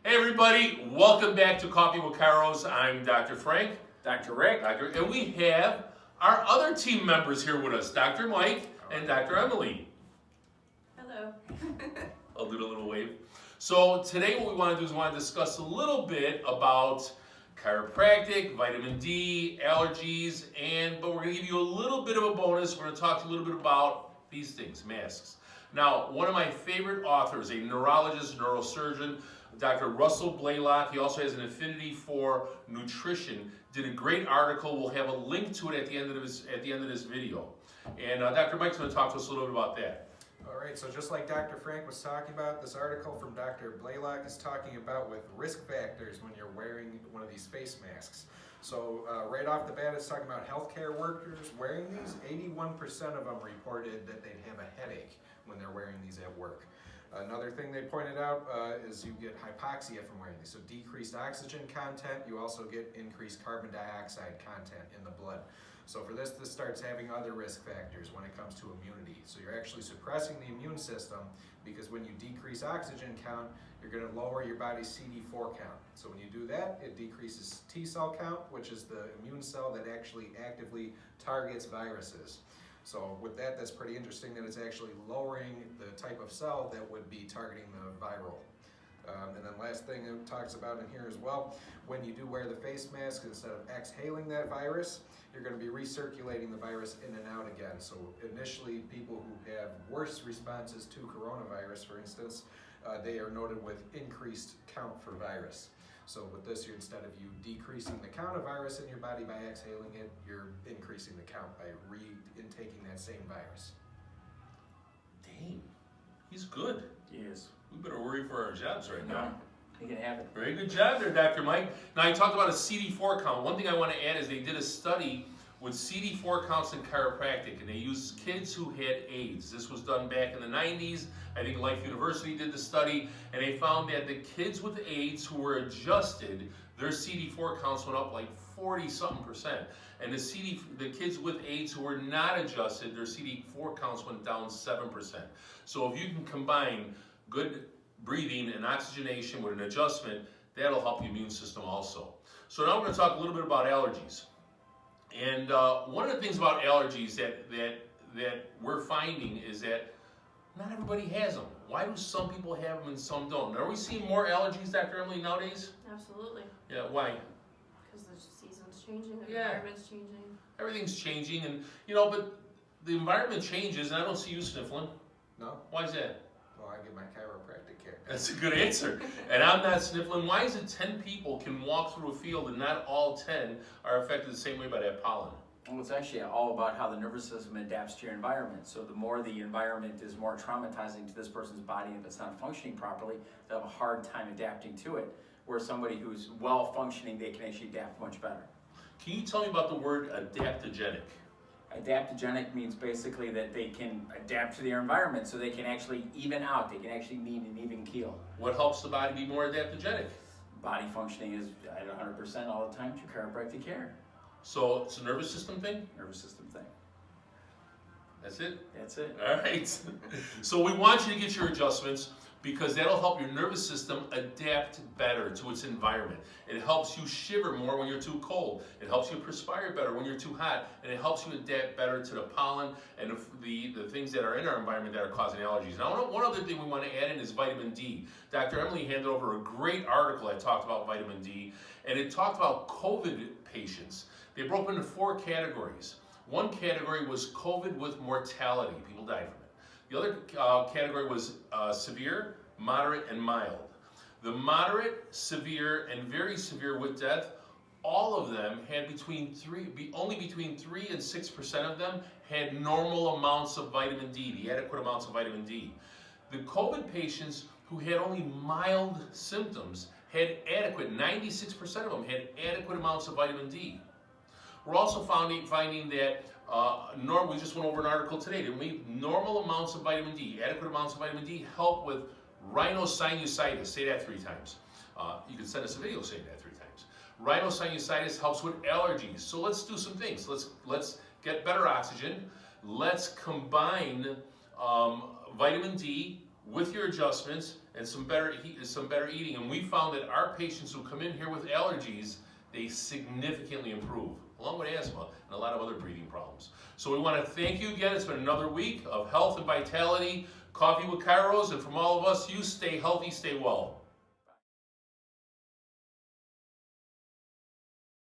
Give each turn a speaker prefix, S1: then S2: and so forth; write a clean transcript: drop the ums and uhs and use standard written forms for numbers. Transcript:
S1: Hey everybody, welcome back to Coffee with Chiros. I'm Dr. Frank.
S2: Dr. Rick.
S1: And we have our other team members here with us, Dr. Mike and Dr. Emily.
S3: Hello.
S1: I'll do a little wave. So today what we want to do is we want to discuss a little bit about chiropractic, vitamin D, allergies, but we're going to give you a little bit of a bonus. We're going to talk to you a little bit about these things, masks. Now, one of my favorite authors, a neurologist, neurosurgeon, Dr. Russell Blaylock, he also has an affinity for nutrition, did a great article. We'll have a link to it at the end of this video. And Dr. Mike's going to talk to us a little bit about that.
S4: All right, so just like Dr. Frank was talking about, this article from Dr. Blaylock is talking about with risk factors when you're wearing one of these face masks. So right off the bat, it's talking about healthcare workers wearing these. 81% of them reported that they'd have a headache when they're wearing these at work. Another thing they pointed out is you get hypoxia from wearing these. So decreased oxygen content, you also get increased carbon dioxide content in the blood. So for this starts having other risk factors when it comes to immunity. So you're actually suppressing the immune system because when you decrease oxygen count, you're going to lower your body's CD4 count. So when you do that, it decreases T cell count, which is the immune cell that actually actively targets viruses. So with that, that's pretty interesting that it's actually lowering the type of cell that would be targeting the viral. And then last thing it talks about in here as well, when you do wear the face mask, instead of exhaling that virus, you're going to be recirculating the virus in and out again. So initially, people who have worse responses to coronavirus, for instance, they are noted with increased count for virus. So with this, instead of you decreasing the count of virus in your body by exhaling it, you're increasing the count by re-intaking that same virus.
S1: Dang, he's good.
S2: He is.
S1: We better worry for our jobs right now.
S2: He can have it.
S1: Very good job there, Dr. Mike. Now, I talked about a CD4 count. One thing I want to add is they did a study with CD4 counts in chiropractic, and they used kids who had AIDS. This was done back in the 90s. I think Life University did the study, and they found that the kids with AIDS who were adjusted, their CD4 counts went up like 40-something%. And the kids with AIDS who were not adjusted, their CD4 counts went down 7%. So if you can combine good breathing and oxygenation with an adjustment, that'll help the immune system also. So now we're going to talk a little bit about allergies. And one of the things about allergies that we're finding is that not everybody has them. Why do some people have them and some don't? Are we seeing more allergies, Dr. Emily, nowadays?
S3: Absolutely.
S1: Yeah, why?
S3: Because the season's changing, the
S1: Yeah.
S3: environment's changing.
S1: Everything's changing, and but the environment changes, and I don't see you sniffling.
S4: No?
S1: Why is that?
S4: Well, I get my chiropractic care.
S1: That's a good answer. And I'm not sniffling. Why is it 10 people can walk through a field and not all 10 are affected the same way by that pollen?
S2: Well, it's actually all about how the nervous system adapts to your environment. So the more the environment is more traumatizing to this person's body, if it's not functioning properly, they'll have a hard time adapting to it. Whereas somebody who's well functioning, they can actually adapt much better.
S1: Can you tell me about the word adaptogenic?
S2: Adaptogenic means basically that they can adapt to their environment, so they can actually even out. They can actually meet an even keel.
S1: What helps the body be more adaptogenic?
S2: Body functioning is at 100% all the time through chiropractic care.
S1: So it's a nervous system thing?
S2: Nervous system thing.
S1: That's it?
S2: That's it.
S1: All right. So we want you to get your adjustments because that'll help your nervous system adapt better to its environment. It helps you shiver more when you're too cold. It helps you perspire better when you're too hot. And it helps you adapt better to the pollen and the things that are in our environment that are causing allergies. Now, one other thing we want to add in is vitamin D. Dr. Emily handed over a great article that talked about vitamin D, and it talked about COVID patients. They broke into 4 categories. One category was COVID with mortality. People died from it. The other category was severe, moderate, and mild. The moderate, severe, and very severe with death, all of them had only between 3 and 6% of them had normal amounts of vitamin D, the adequate amounts of vitamin D. The COVID patients who had only mild symptoms had 96% of them had adequate amounts of vitamin D. We're also finding that we just went over an article today, didn't we? Normal amounts of vitamin D, adequate amounts of vitamin D help with rhinosinusitis. Say that 3 times. You can send us a video saying that 3 times. Rhinosinusitis helps with allergies. So let's do some things. Let's get better oxygen. Let's combine vitamin D with your adjustments and some better eating. And we found that our patients who come in here with allergies, they significantly improve, along with asthma and a lot of other breathing problems. So we want to thank you again. It's been another week of health and vitality, Coffee with Chiros, and from all of us, you stay healthy, stay well.